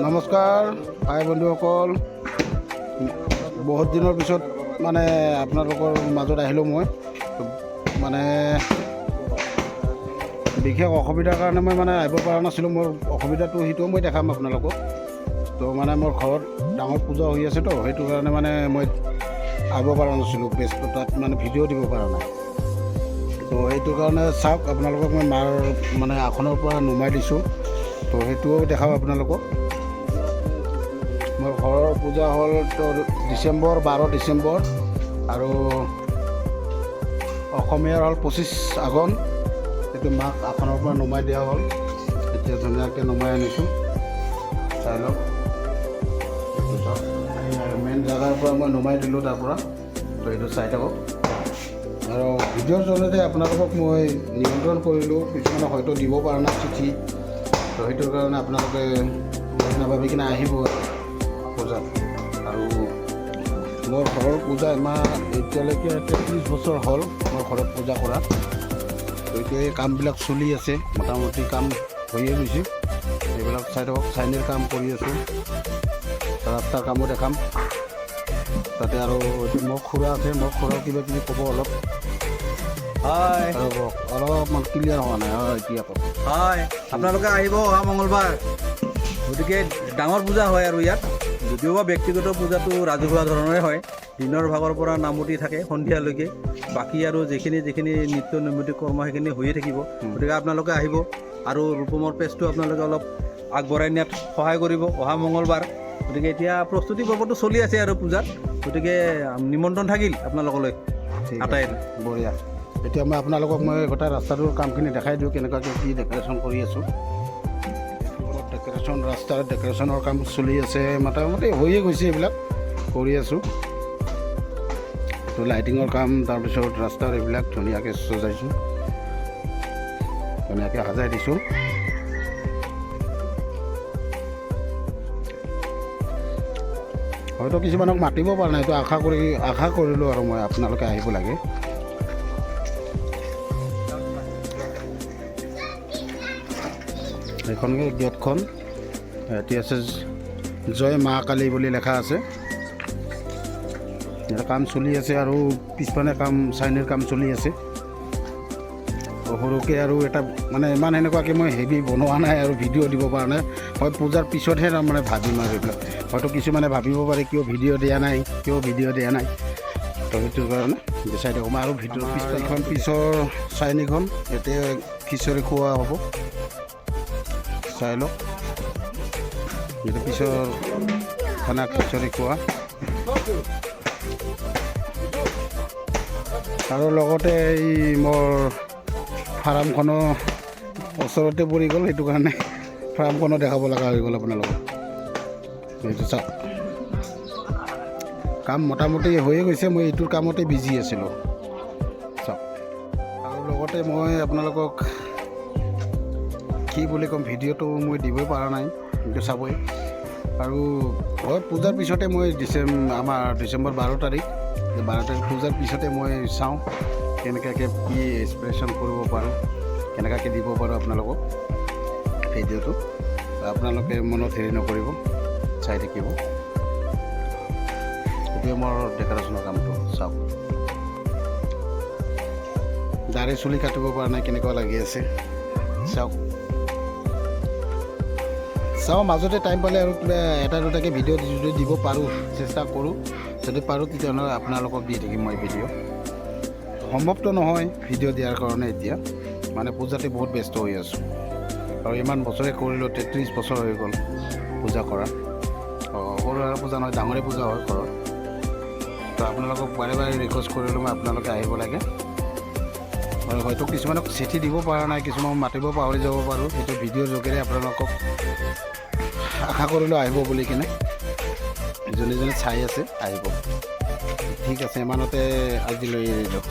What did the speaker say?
নমস্কাৰ ভাই বন্ধুসকল, বহুত দিনৰ পিছত মানে আপোনালোকৰ মাজত আহিলোঁ মই। মানে বিশেষ অসুবিধাৰ কাৰণে মই মানে আহিব পৰা নাছিলোঁ। মোৰ অসুবিধাটো সেইটোও মই দেখাম আপোনালোকক। তো মানে মোৰ ঘৰত ডাঙৰ পূজা হৈ আছে, তো সেইটো কাৰণে মানে মই আহিব পৰা নাছিলোঁ। ব্যস্ততাত মানে ভিডিঅ' দিব পৰা নাই। তো সেইটো কাৰণে চাওক, আপোনালোকক মই মাৰ মানে আসনৰ পৰা নমাই দিছোঁ। তো সেইটোও দেখাওঁ আপোনালোকক। মোৰ ঘৰৰ পূজা হ'ল তো 12 ডিচেম্বৰ আৰু অসমীয়াৰ হ'ল 25 আগষ্ট। সেইটো মাক আসনৰ পৰা নমাই দিয়া হ'ল। এতিয়া ধুনীয়াকৈ নমাই আনিছোঁ, চাই লওক। মেইন জেগাৰ পৰা মই নমাই দিলোঁ তাৰ পৰা। তো এইটো চাই থাকক। আৰু ভিডিঅ'ৰ জৰিয়তে আপোনালোকক মই নিমন্ত্ৰণ কৰিলোঁ। কিছুমানে হয়তো দিব পৰা নাই চিঠি, তো সেইটোৰ কাৰণে আপোনালোকে নাভাবি কিনে আহিব পূজাত। আৰু মোৰ ঘৰৰ পূজা এতিয়ালৈকে 33 বছৰ হ'ল মোৰ ঘৰত পূজা কৰা। তো এতিয়া এই কামবিলাক চলি আছে, মোটামুটি কাম হৈয়ে গৈছে। এইবিলাক চাই থাকক, চাইনিৰ কাম কৰি আছোঁ, ৰাস্তাৰ কামো দেখাম। তাতে আৰু মোক খুৰা আছে, মোক খুৰাও কিবা কিবি ক'ব অলপ। হয়, অলপমান ক্লিয়াৰ হোৱা নাই। হয়, এতিয়া কওক। হয়, আপোনালোকে আহিব অহা মঙলবাৰ। গতিকে ডাঙৰ পূজা হয় আৰু ইয়াত, যদিওবা ব্যক্তিগত পূজাটো ৰাজহুৱা ধৰণৰে হয়। দিনৰ ভাগৰ পৰা নামতি থাকে সন্ধিয়ালৈকে। বাকী আৰু যিখিনি নিত্য নৈমিত্তিক কৰ্ম সেইখিনি হৈয়ে থাকিব। গতিকে আপোনালোকে আহিব আৰু ৰূপমৰ পেজটো আপোনালোকে অলপ আগবঢ়াই নিয়াত সহায় কৰিব অহা মঙলবাৰ। গতিকে এতিয়া প্ৰস্তুতি পৰ্বটো চলি আছে আৰু পূজাত। গতিকে নিমন্ত্ৰণ থাকিল আপোনালোকলৈ আটাই। বঢ়িয়া। এতিয়া মই আপোনালোকক গোটেই ৰাস্তাটোৰ কামখিনি দেখাই দিওঁ, কেনেকুৱাকৈ কি ডেক'ৰেশ্যন কৰি আছোঁ। ৰাস্তাৰ ডেক'ৰেশ্যনৰ কাম চলি আছে, মোটামুটি হৈয়ে গৈছে। এইবিলাক কৰি আছোঁ। তো লাইটিঙৰ কাম, তাৰপিছত ৰাস্তাৰ এইবিলাক ধুনীয়াকৈ সজাইছোঁ, ধুনীয়াকৈ সজাই দিছোঁ। হয়তো কিছুমানক মাতিব পৰা নাই, তো আশা কৰিলোঁ আৰু মই আপোনালোকে আহিব লাগে। এইখন গেটখন এতিয়া আছে জয় মা কালী বুলি লেখা আছে। এটা কাম চলি আছে আৰু পিছফালে চাইনিৰ কাম চলি আছে সৰুকৈ। আৰু এটা মানে ইমান সেনেকুৱাকৈ মই হেভি বনোৱা নাই আৰু ভিডিঅ' দিব পৰা নাই। মই পূজাৰ পিছতহে তাৰমানে ভাবিম আৰু এইবিলাক। হয়তো কিছুমানে ভাবিব পাৰে কিয় ভিডিঅ' দিয়া নাই। তো সেইটোৰ কাৰণে চাই থাকোঁ মই। আৰু ভিডিঅ'ৰ পিছফালখন পিছৰ চাইনিখন এতিয়া খিচৰি খোৱা হ'ব, চাই লওক। এইটো পিছৰ খানা খিচৰি খোৱা। আৰু লগতে এই মোৰ ফাৰ্মখনো ওচৰতে পৰি গ'ল, সেইটো কাৰণে ফাৰ্মখনো দেখাব লগা হৈ গ'ল আপোনালোকক। এইটো চাওক, কাম মোটামুটি হৈয়ে গৈছে। মই এইটোৰ কামতে বিজি আছিলোঁ, চাওক। আৰু লগতে মই আপোনালোকক কি বুলি ক'ম, ভিডিঅ'টো মই দিবই পৰা নাই, কিন্তু চাবই। আৰু হয়, পূজাৰ পিছতে মই আমাৰ ডিচেম্বৰ 12 তাৰিখ পূজাৰ পিছতে মই চাওঁ কেনেকুৱাকৈ কি এক্সপ্ৰেশ্যন কৰিব পাৰোঁ, কেনেকুৱাকৈ দিব পাৰোঁ আপোনালোকক ভিডিঅ'টো। আপোনালোকে মনত হেৰি নকৰিব, চাই থাকিব। এইটোৱে মোৰ ডেক'ৰেশ্যনৰ কামটো। চাওক, দাঢ়ি চুলি কাটিব পৰা নাই, কেনেকুৱা লাগি আছে চাওক। মাজতে টাইম পালে আৰু কিবা এটা দুটাকৈ ভিডিঅ' যদি দিব পাৰোঁ, চেষ্টা কৰোঁ। যদি পাৰোঁ তেতিয়াহ'লে আপোনালোকক দি থাকিম মই ভিডিঅ'। সম্ভৱটো নহয় ভিডিঅ' দিয়াৰ কাৰণে এতিয়া, মানে পূজাতে বহুত ব্যস্ত হৈ আছোঁ। আৰু ইমান বছৰে কৰিলোঁ, 33 বছৰ হৈ গ'ল পূজা কৰা। সৰু সুৰা পূজা নহয়, ডাঙৰে পূজা হয় ঘৰত। তো আপোনালোকক বাৰে বাৰে ৰিকুৱেষ্ট কৰিলোঁ মই, আপোনালোকে আহিব লাগে। আৰু হয়তো কিছুমানক চিঠি দিব পৰা নাই, কিছুমানক মাতিব পাহৰি যাব পাৰোঁ। সেইটো ভিডিঅ'ৰ যোগেৰে আপোনালোকক আশা কৰিলোঁ আহিব বুলি কিনে। যোনে চাই আছে আহিব। ঠিক আছে, ইমানতে আজিলৈ এৰিলোঁ।